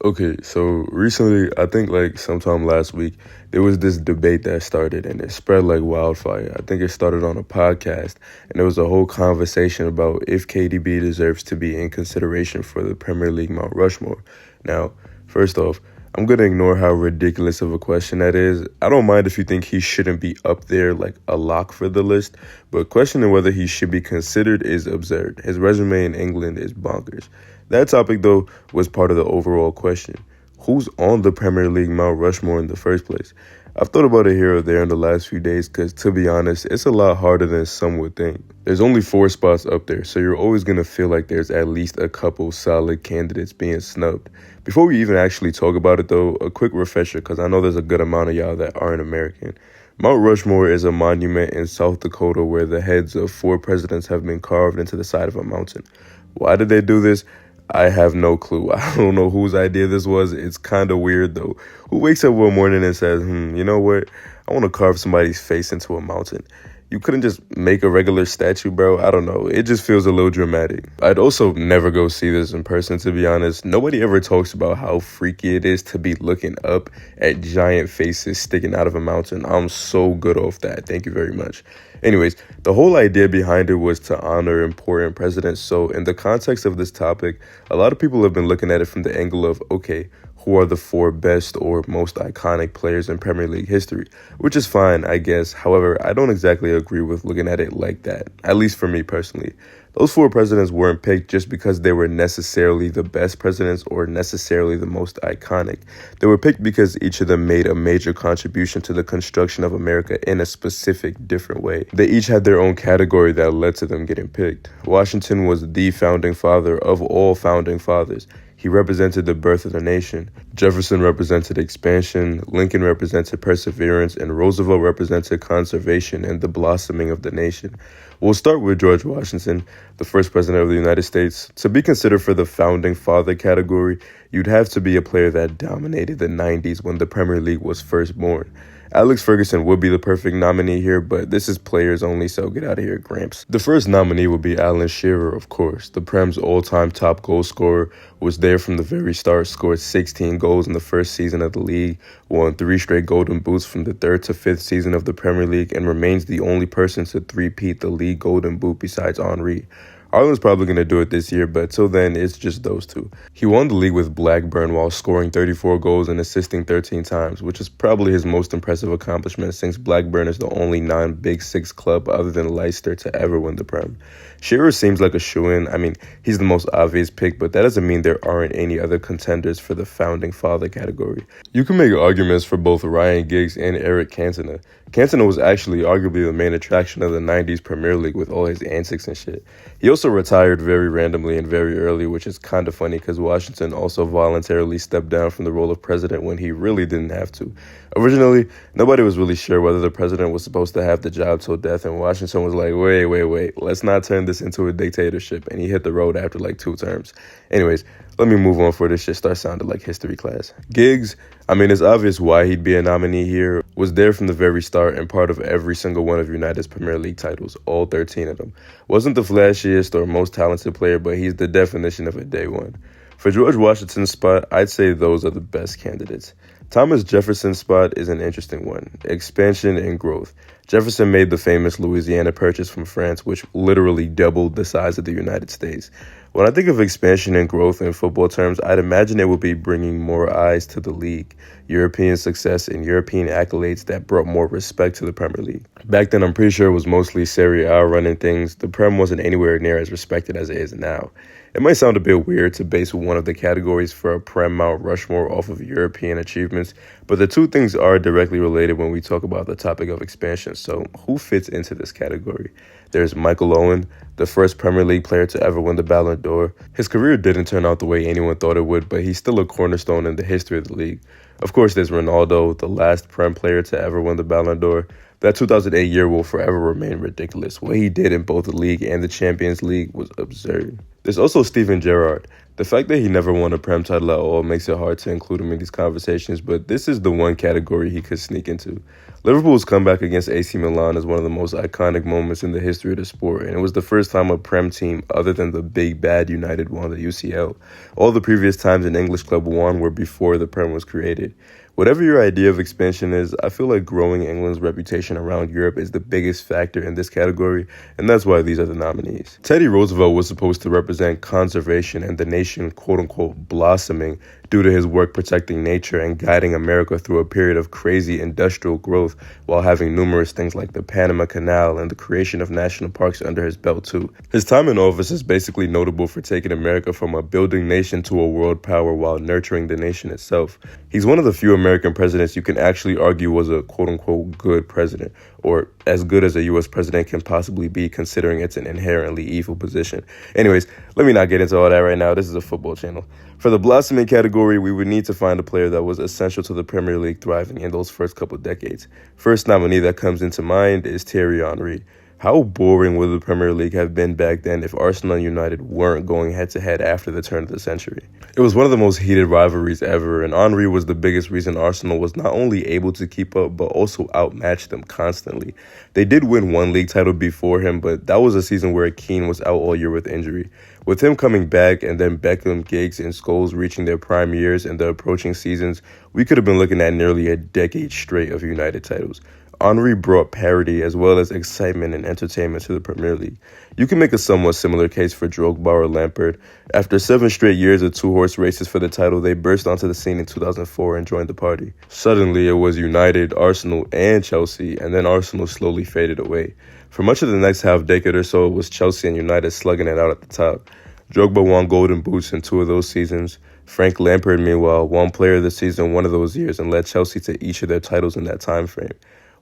Okay, so recently, I think like sometime last week, there was this debate that started and it spread like wildfire. I think it started on a podcast and there was a whole conversation about if KDB deserves to be in consideration for the Premier League Mount Rushmore. Now, first off, I'm going to ignore how ridiculous of a question that is. I don't mind if you think he shouldn't be up there like a lock for the list, but questioning whether he should be considered is absurd. His resume in England is bonkers. That topic, though, was part of the overall question. Who's on the Premier League Mount Rushmore in the first place? I've thought about it here or there in the last few days because, to be honest, it's a lot harder than some would think. There's only 4 spots up there, so you're always going to feel like there's at least a couple solid candidates being snubbed. Before we even actually talk about it, though, a quick refresher because I know there's a good amount of y'all that aren't American. Mount Rushmore is a monument in South Dakota where the heads of 4 presidents have been carved into the side of a mountain. Why did they do this? I have no clue. I don't know whose idea this was. It's kind of weird, though. Who wakes up one morning and says, you know what? I want to carve somebody's face into a mountain. You couldn't just make a regular statue, bro. I don't know. It just feels a little dramatic. I'd also never go see this in person, to be honest. Nobody ever talks about how freaky it is to be looking up at giant faces sticking out of a mountain. I'm so good off that. Thank you very much. Anyways, the whole idea behind it was to honor important presidents. So in the context of this topic, a lot of people have been looking at it from the angle of, okay, who are the 4 best or most iconic players in Premier League history, which is fine, I guess. However, I don't exactly agree with looking at it like that, at least for me personally. Those 4 presidents weren't picked just because they were necessarily the best presidents or necessarily the most iconic. They were picked because each of them made a major contribution to the construction of America in a specific, different way. They each had their own category that led to them getting picked. Washington was the founding father of all founding fathers. He represented the birth of the nation. Jefferson represented expansion, Lincoln represented perseverance, and Roosevelt represented conservation and the blossoming of the nation. We'll start with George Washington, the first president of the United States. To be considered for the founding father category, you'd have to be a player that dominated the 90s when the Premier League was first born. Alex Ferguson would be the perfect nominee here, but this is players only, so get out of here, Gramps. The first nominee would be Alan Shearer, of course. The Prem's all-time top goal scorer, was there from the very start, scored 16 goals in the first season of the league, won 3 straight golden boots from the 3rd to 5th season of the Premier League, and remains the only person to three-peat the league golden boot besides Henry. Ireland's probably going to do it this year, but till then, it's just those 2. He won the league with Blackburn while scoring 34 goals and assisting 13 times, which is probably his most impressive accomplishment since Blackburn is the only non-Big Six club other than Leicester to ever win the Prem. Shearer seems like a shoo-in. I mean, he's the most obvious pick, but that doesn't mean there aren't any other contenders for the founding father category. You can make arguments for both Ryan Giggs and Eric Cantona. Cantona was actually arguably the main attraction of the 90s Premier League with all his antics and shit. He also retired very randomly and very early, which is kind of funny because Washington also voluntarily stepped down from the role of president when he really didn't have to. Originally, nobody was really sure whether the president was supposed to have the job till death, and Washington was like, wait, let's not turn this into a dictatorship, and he hit the road after like 2 terms. Anyways, let me move on before this shit starts sounding like history class. Giggs, I mean, it's obvious why he'd be a nominee here. Was there from the very start and part of every single one of United's Premier League titles, all 13 of them. Wasn't the flashiest or most talented player, but he's the definition of a day one. For George Washington's spot, I'd say those are the best candidates. Thomas Jefferson's spot is an interesting one. Expansion and growth. Jefferson made the famous Louisiana Purchase from France, which literally doubled the size of the United States. When I think of expansion and growth in football terms, I'd imagine it would be bringing more eyes to the league, European success and European accolades that brought more respect to the Premier League. Back then, I'm pretty sure it was mostly Serie A running things. The Prem wasn't anywhere near as respected as it is now. It might sound a bit weird to base one of the categories for a Prem Mount Rushmore off of European achievements, but the 2 things are directly related when we talk about the topic of expansion. So who fits into this category? There's Michael Owen, the first Premier League player to ever win the Ballon d'Or. His career didn't turn out the way anyone thought it would, but he's still a cornerstone in the history of the league. Of course, there's Ronaldo, the last Prem player to ever win the Ballon d'Or. That 2008 year will forever remain ridiculous. What he did in both the league and the Champions League was absurd. There's also Steven Gerrard, The fact that he never won a Prem title at all makes it hard to include him in these conversations, but this is the one category he could sneak into. Liverpool's comeback against AC Milan is one of the most iconic moments in the history of the sport, and it was the first time a Prem team other than the big bad United won the UCL. All the previous times an English club won were before the Prem was created. Whatever your idea of expansion is, I feel like growing England's reputation around Europe is the biggest factor in this category, and that's why these are the nominees. Teddy Roosevelt was supposed to represent conservation and the nation, quote-unquote, blossoming due to his work protecting nature and guiding America through a period of crazy industrial growth while having numerous things like the Panama Canal and the creation of national parks under his belt too. His time in office is basically notable for taking America from a building nation to a world power while nurturing the nation itself. He's one of the few American presidents you can actually argue was a quote-unquote good president, or as good as a U.S. president can possibly be considering it's an inherently evil position. Anyways, let me not get into all that right now. This is a football channel. For the blossoming category, we would need to find a player that was essential to the Premier League thriving in those first couple decades. First nominee that comes into mind is Thierry Henry. How boring would the Premier League have been back then if Arsenal and United weren't going head-to-head after the turn of the century? It was one of the most heated rivalries ever, and Henry was the biggest reason Arsenal was not only able to keep up, but also outmatch them constantly. They did win one league title before him, but that was a season where Keane was out all year with injury. With him coming back and then Beckham, Giggs, and Scholes reaching their prime years in the approaching seasons, we could have been looking at nearly a decade straight of United titles. Henry brought parity as well as excitement and entertainment to the Premier League. You can make a somewhat similar case for Drogba or Lampard. After 7 straight years of two-horse races for the title, they burst onto the scene in 2004 and joined the party. Suddenly, it was United, Arsenal, and Chelsea, and then Arsenal slowly faded away. For much of the next half-decade or so, it was Chelsea and United slugging it out at the top. Drogba won golden boots in 2 of those seasons. Frank Lampard, meanwhile, won Player of the Season 1 of those years and led Chelsea to each of their titles in that time frame.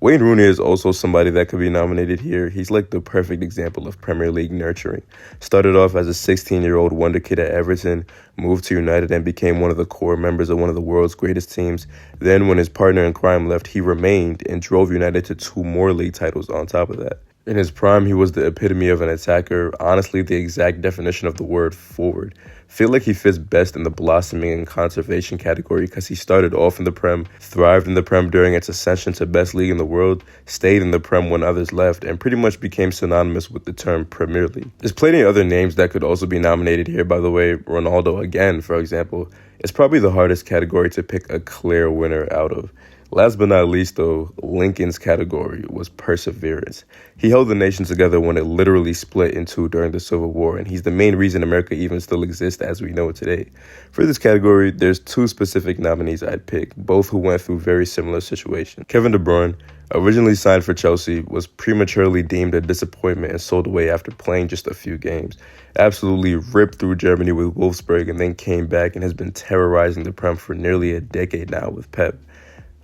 Wayne Rooney is also somebody that could be nominated here. He's like the perfect example of Premier League nurturing. Started off as a 16-year-old wonder kid at Everton, moved to United and became one of the core members of one of the world's greatest teams. Then when his partner in crime left, he remained and drove United to 2 more league titles on top of that. In his prime, he was the epitome of an attacker, honestly the exact definition of the word forward. Feel like he fits best in the blossoming and conservation category because he started off in the Prem, thrived in the Prem during its ascension to best league in the world, stayed in the Prem when others left, and pretty much became synonymous with the term Premier League. There's plenty of other names that could also be nominated here, by the way. Ronaldo, again, for example. It's probably the hardest category to pick a clear winner out of. Last but not least, though, Lincoln's category was perseverance. He held the nation together when it literally split in 2 during the Civil War, and he's the main reason America even still exists as we know it today. For this category, there's 2 specific nominees I'd pick, both who went through very similar situations. Kevin De Bruyne, originally signed for Chelsea, was prematurely deemed a disappointment and sold away after playing just a few games. Absolutely ripped through Germany with Wolfsburg and then came back and has been terrorizing the Prem for nearly a decade now with Pep.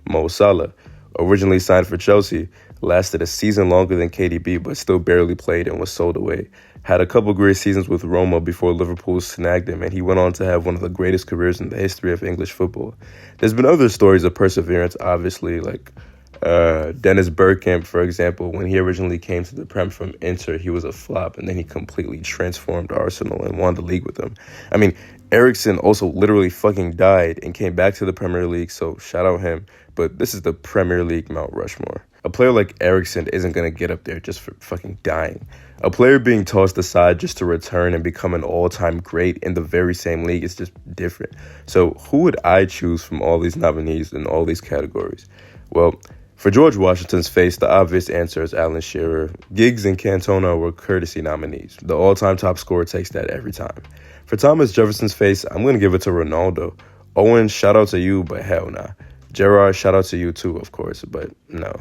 Mo Salah, originally signed for Chelsea, lasted a season longer than KDB but still barely played and was sold away. Had a couple great seasons with Roma before Liverpool snagged him, and he went on to have one of the greatest careers in the history of English football. There's been other stories of perseverance, obviously, like Dennis Bergkamp, for example. When he originally came to the Prem from Inter, he was a flop, and then he completely transformed Arsenal and won the league with them. I mean, Eriksson also literally fucking died and came back to the Premier League, so shout out him. But this is the Premier League Mount Rushmore. A player like Eriksson isn't going to get up there just for fucking dying. A player being tossed aside just to return and become an all-time great in the very same league is just different. So who would I choose from all these nominees in all these categories? Well, for George Washington's face, the obvious answer is Alan Shearer. Giggs and Cantona were courtesy nominees. The all-time top scorer takes that every time. For Thomas Jefferson's face, I'm going to give it to Ronaldo. Owen, shout out to you, but hell nah. Gerrard, shout out to you too, of course, but no.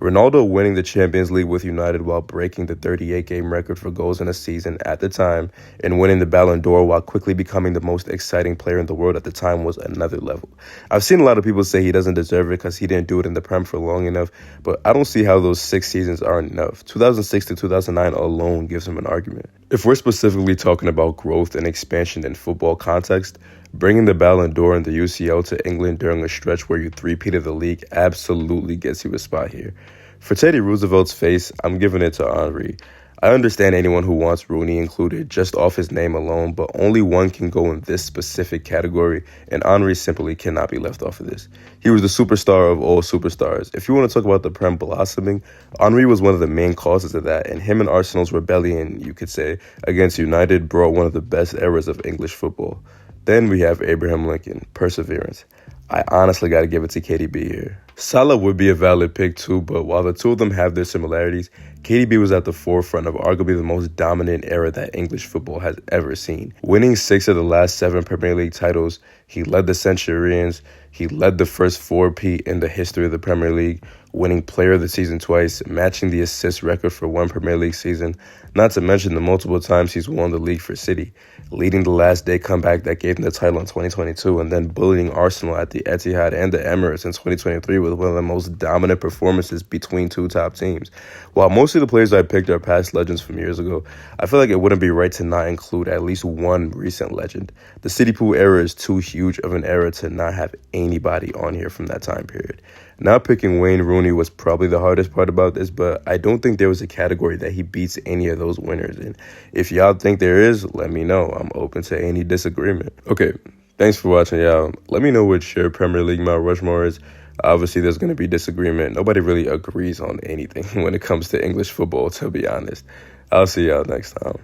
Ronaldo winning the Champions League with United while breaking the 38-game record for goals in a season at the time and winning the Ballon d'Or while quickly becoming the most exciting player in the world at the time was another level. I've seen a lot of people say he doesn't deserve it because he didn't do it in the Prem for long enough, but I don't see how those 6 seasons aren't enough. 2006 to 2009 alone gives him an argument. If we're specifically talking about growth and expansion in football context, bringing the Ballon d'Or and the UCL to England during a stretch where you three-peated the league absolutely gets you a spot here. For Teddy Roosevelt's face, I'm giving it to Henry. I understand anyone who wants Rooney included just off his name alone, but only one can go in this specific category, and Henry simply cannot be left off of this. He was the superstar of all superstars. If you want to talk about the Prem blossoming, Henry was one of the main causes of that, and him and Arsenal's rebellion, you could say, against United brought one of the best eras of English football. Then we have Abraham Lincoln, perseverance. I honestly got to give it to KDB here. Salah would be a valid pick too, but while the two of them have their similarities, KDB was at the forefront of arguably the most dominant era that English football has ever seen. Winning 6 of the last 7 Premier League titles, he led the Centurions, he led the first 4-peat in the history of the Premier League, winning Player of the Season twice, matching the assist record for one Premier League season, not to mention the multiple times he's won the league for City, leading the last day comeback that gave him the title in 2022, and then bullying Arsenal at the Etihad and the Emirates in 2023 with one of the most dominant performances between two top teams. While most of the players I picked are past legends from years ago, I feel like it wouldn't be right to not include at least one recent legend. The City Pool era is too huge of an era to not have anybody on here from that time period. Now picking Wayne Rooney was probably the hardest part about this, but I don't think there was a category that he beats any of those winners in. If y'all think there is, let me know. I'm open to any disagreement. Okay, thanks for watching, y'all. Let me know what your Premier League Mount Rushmore is. Obviously, there's going to be disagreement. Nobody really agrees on anything when it comes to English football, to be honest. I'll see y'all next time.